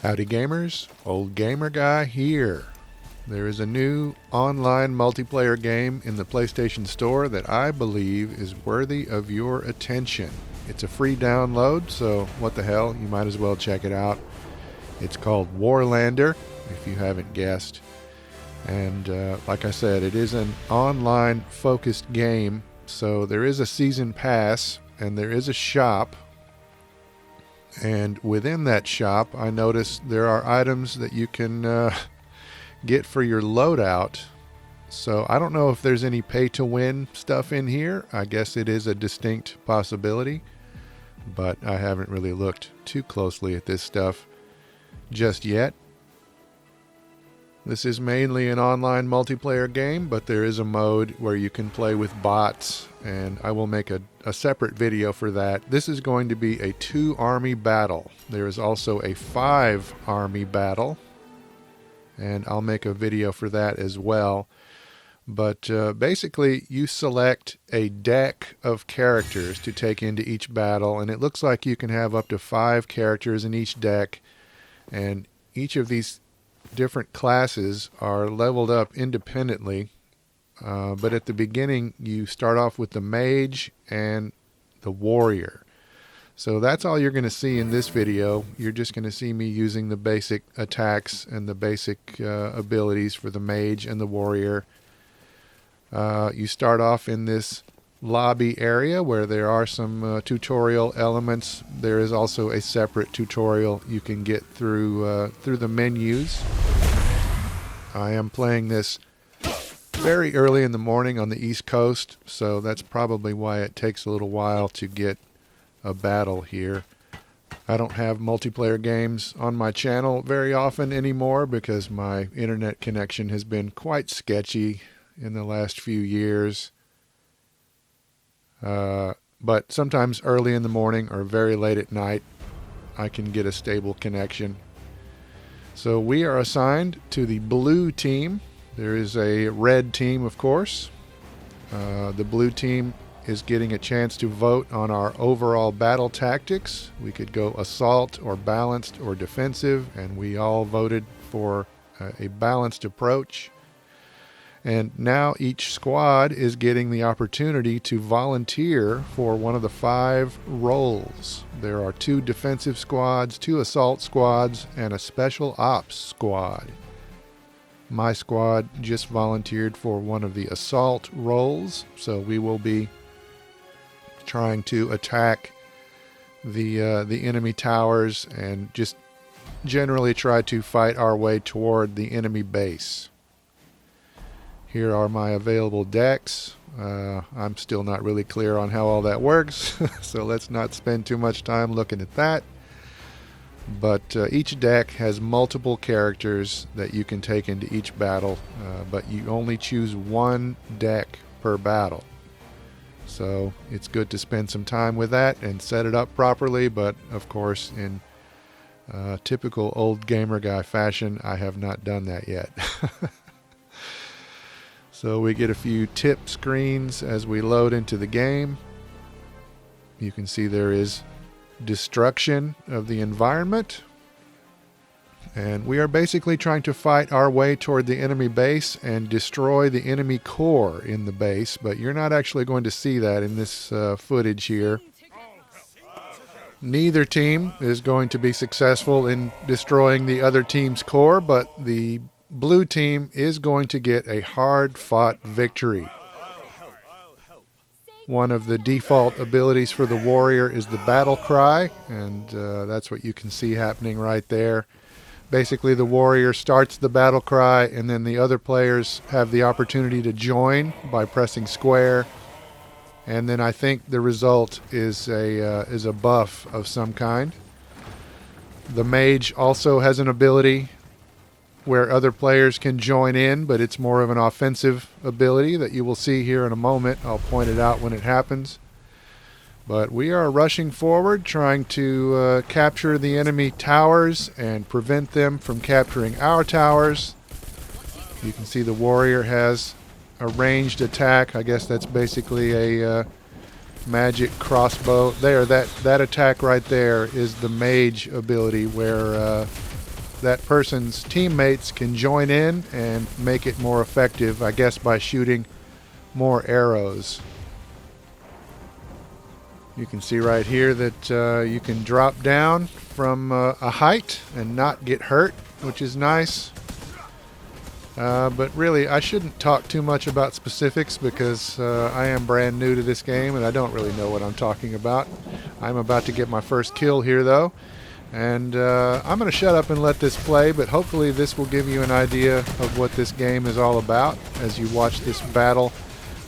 Howdy gamers, Old Gamer Guy here. There is a new online multiplayer game in the PlayStation Store that I believe is worthy of your attention. It's a free download, so what the hell, you might as well check it out. It's called Warlander, if you haven't guessed. And like I said, it is an online focused game, so there is a season pass and there is a shop. And within that shop, I noticed there are items that you can get for your loadout. So I don't know if there's any pay-to-win stuff in here. I guess it is a distinct possibility, but I haven't really looked too closely at this stuff just yet. This is mainly an online multiplayer game, but there is a mode where you can play with bots, and I will make a separate video for that. This is going to be a 2-army battle. There is also a 5-army battle, and I'll make a video for that as well. But basically, you select a deck of characters to take into each battle, and it looks like you can have up to 5 characters in each deck, and each of these different classes are leveled up independently, but at the beginning you start off with the mage and the warrior. So that's all you're going to see in this video. You're just going to see me using the basic attacks and the basic abilities for the mage and the warrior. You start off in this lobby area where there are some tutorial elements. There is also a separate tutorial you can get through the menus. I am playing this very early in the morning on the East Coast, so that's probably why it takes a little while to get a battle here. I don't have multiplayer games on my channel very often anymore because my internet connection has been quite sketchy in the last few years. But sometimes early in the morning or very late at night, I can get a stable connection. So we are assigned to the blue team. There is a red team, of course. The blue team is getting a chance to vote on our overall battle tactics. We could go assault or balanced or defensive, and we all voted for a balanced approach. And now each squad is getting the opportunity to volunteer for one of the 5 roles. There are 2 defensive squads, 2 assault squads, and a special ops squad. My squad just volunteered for one of the assault roles, so we will be trying to attack the enemy towers and just generally try to fight our way toward the enemy base. Here are my available decks. I'm still not really clear on how all that works, so let's not spend too much time looking at that. But each deck has multiple characters that you can take into each battle, but you only choose one deck per battle. So it's good to spend some time with that and set it up properly, but of course in typical Old Gamer Guy fashion, I have not done that yet. So we get a few tip screens as we load into the game. You can see there is destruction of the environment. And we are basically trying to fight our way toward the enemy base and destroy the enemy core in the base, but you're not actually going to see that in this footage here. Neither team is going to be successful in destroying the other team's core, but the blue team is going to get a hard-fought victory. One of the default abilities for the warrior is the battle cry, and that's what you can see happening right there. Basically, the warrior starts the battle cry, and then the other players have the opportunity to join by pressing square. And then I think the result is a buff of some kind. The mage also has an ability where other players can join in, but it's more of an offensive ability that you will see here in a moment. I'll point it out when it happens. But we are rushing forward, trying to capture the enemy towers and prevent them from capturing our towers. You can see the warrior has a ranged attack. I guess that's basically a magic crossbow. There, that attack right there is the mage ability where that person's teammates can join in and make it more effective, I guess, by shooting more arrows. You can see right here that you can drop down from a height and not get hurt, which is nice. But really, I shouldn't talk too much about specifics because I am brand new to this game and I don't really know what I'm talking about. I'm about to get my first kill here, though. And I'm going to shut up and let this play, but hopefully this will give you an idea of what this game is all about as you watch this battle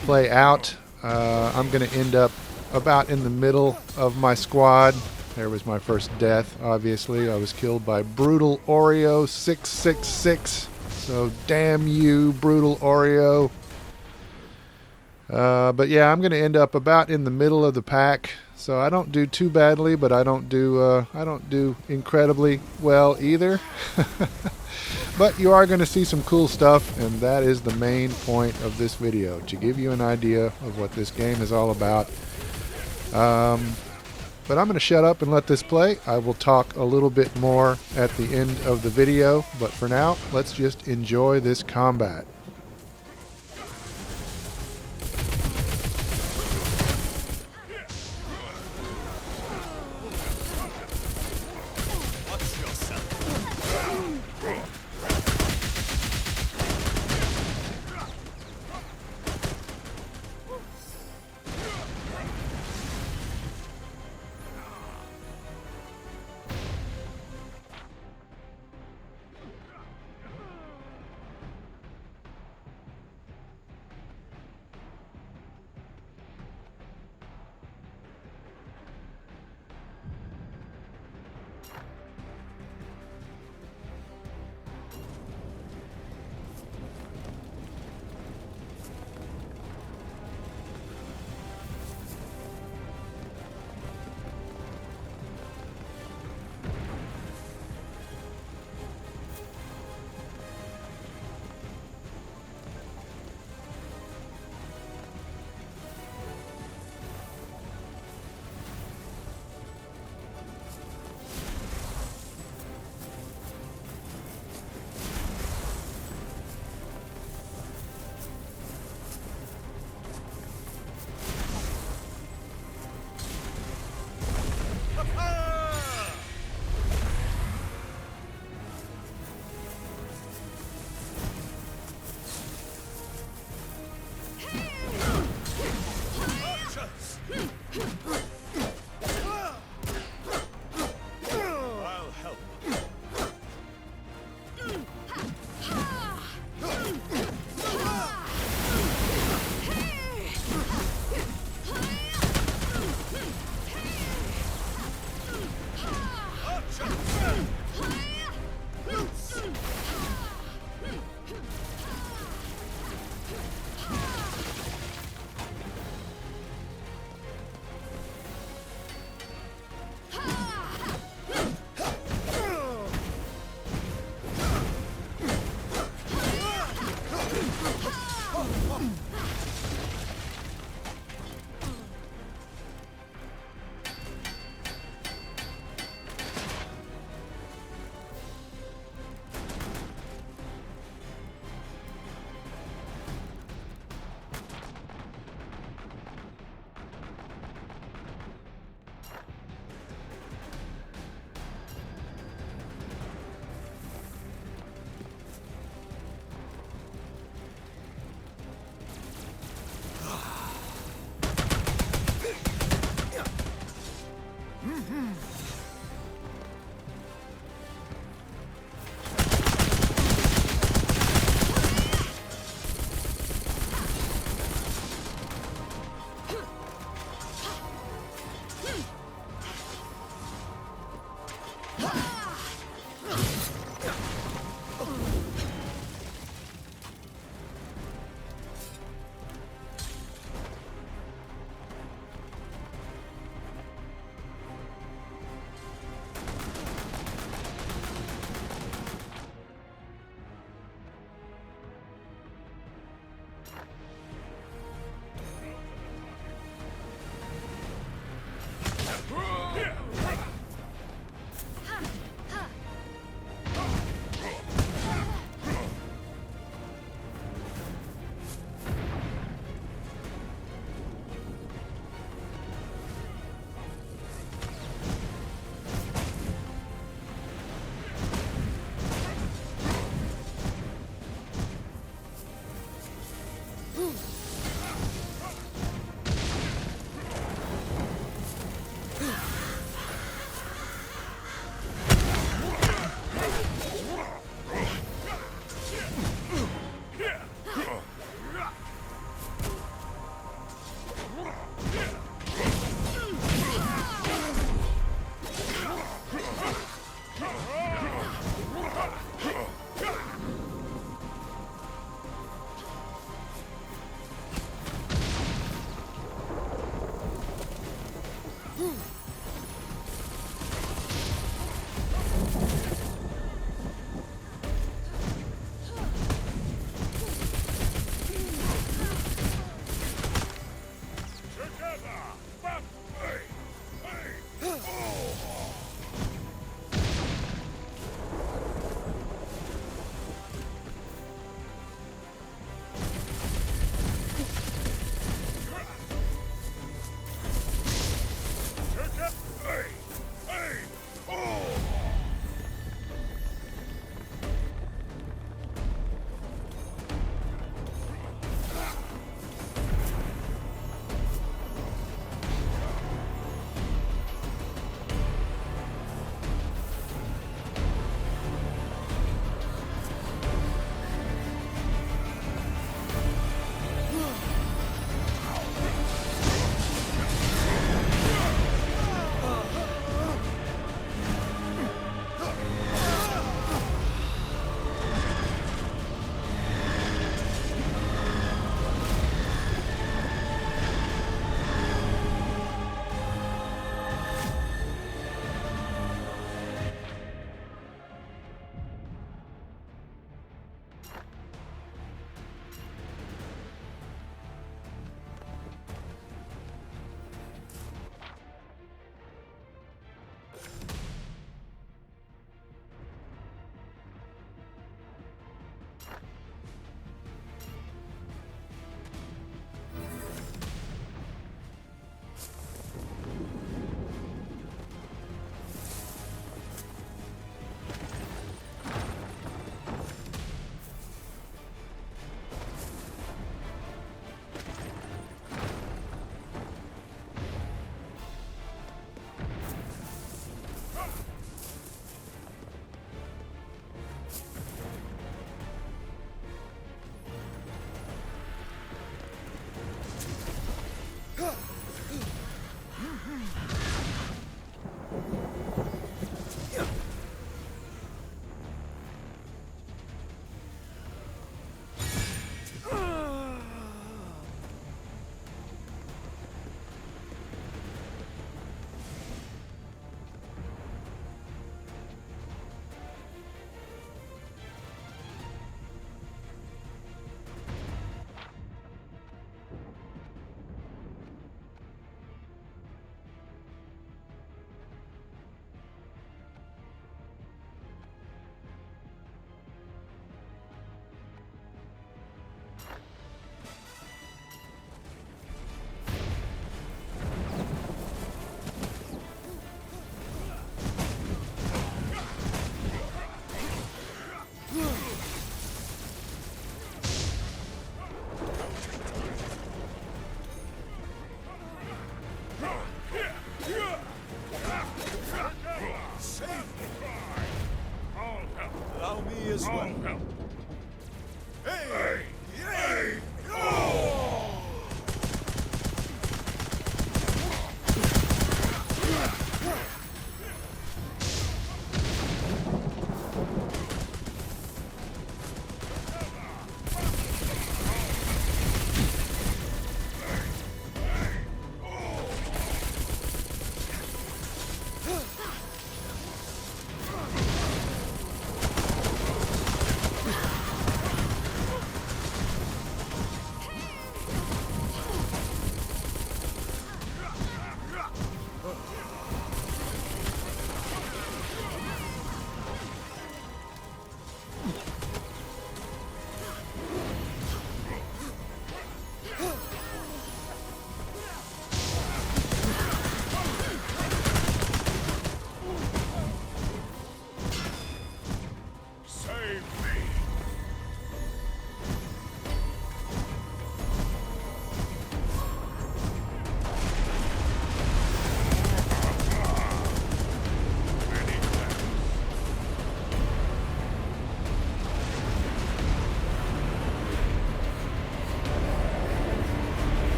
play out. I'm going to end up about in the middle of my squad. There was my first death, obviously. I was killed by Brutal Oreo 666. So damn you, Brutal Oreo. But yeah, I'm going to end up about in the middle of the pack. So I don't do too badly, but I don't do incredibly well either. But you are going to see some cool stuff, and that is the main point of this video, to give you an idea of what this game is all about. But I'm going to shut up and let this play. I will talk a little bit more at the end of the video, but for now, let's just enjoy this combat.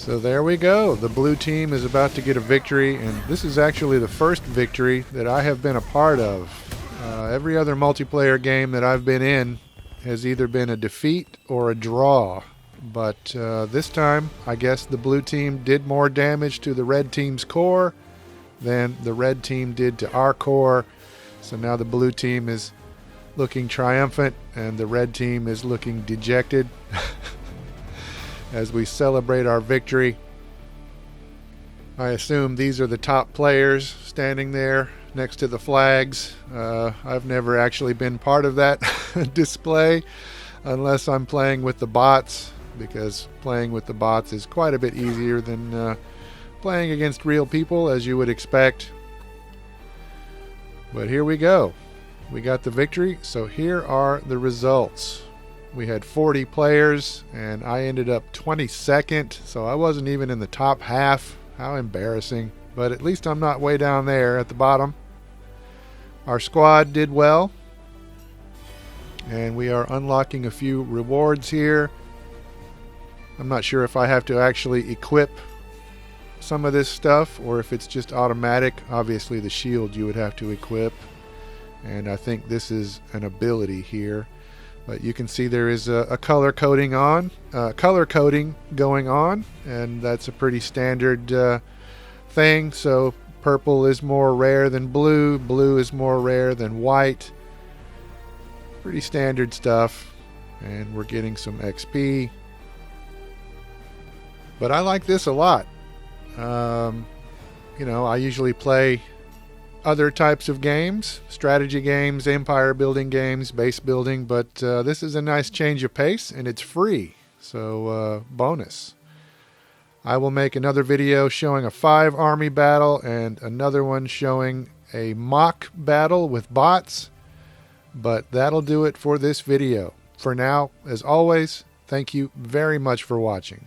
So there we go. The blue team is about to get a victory, and this is actually the first victory that I have been a part of. Every other multiplayer game that I've been in has either been a defeat or a draw. But this time, I guess the blue team did more damage to the red team's core than the red team did to our core. So now the blue team is looking triumphant and the red team is looking dejected as we celebrate our victory. I assume these are the top players standing there next to the flags. I've never actually been part of that display unless I'm playing with the bots, because playing with the bots is quite a bit easier than playing against real people, as you would expect. But here we go. We got the victory. So here are the results. We had 40 players and I ended up 22nd, so I wasn't even in the top half. How embarrassing. But at least I'm not way down there at the bottom. Our squad did well, and we are unlocking a few rewards here. I'm not sure if I have to actually equip some of this stuff or if it's just automatic. Obviously the shield you would have to equip, and I think this is an ability here. But you can see there is a color coding going on, and that's a pretty standard thing. So purple is more rare than blue, blue is more rare than white. Pretty standard stuff, and we're getting some XP. But I like this a lot. You know, I usually play other types of games, strategy games, empire building games, base building, but this is a nice change of pace, and it's free, so bonus. I will make another video showing a 5-army battle and another one showing a mock battle with bots, but that'll do it for this video. For now, as always, thank you very much for watching.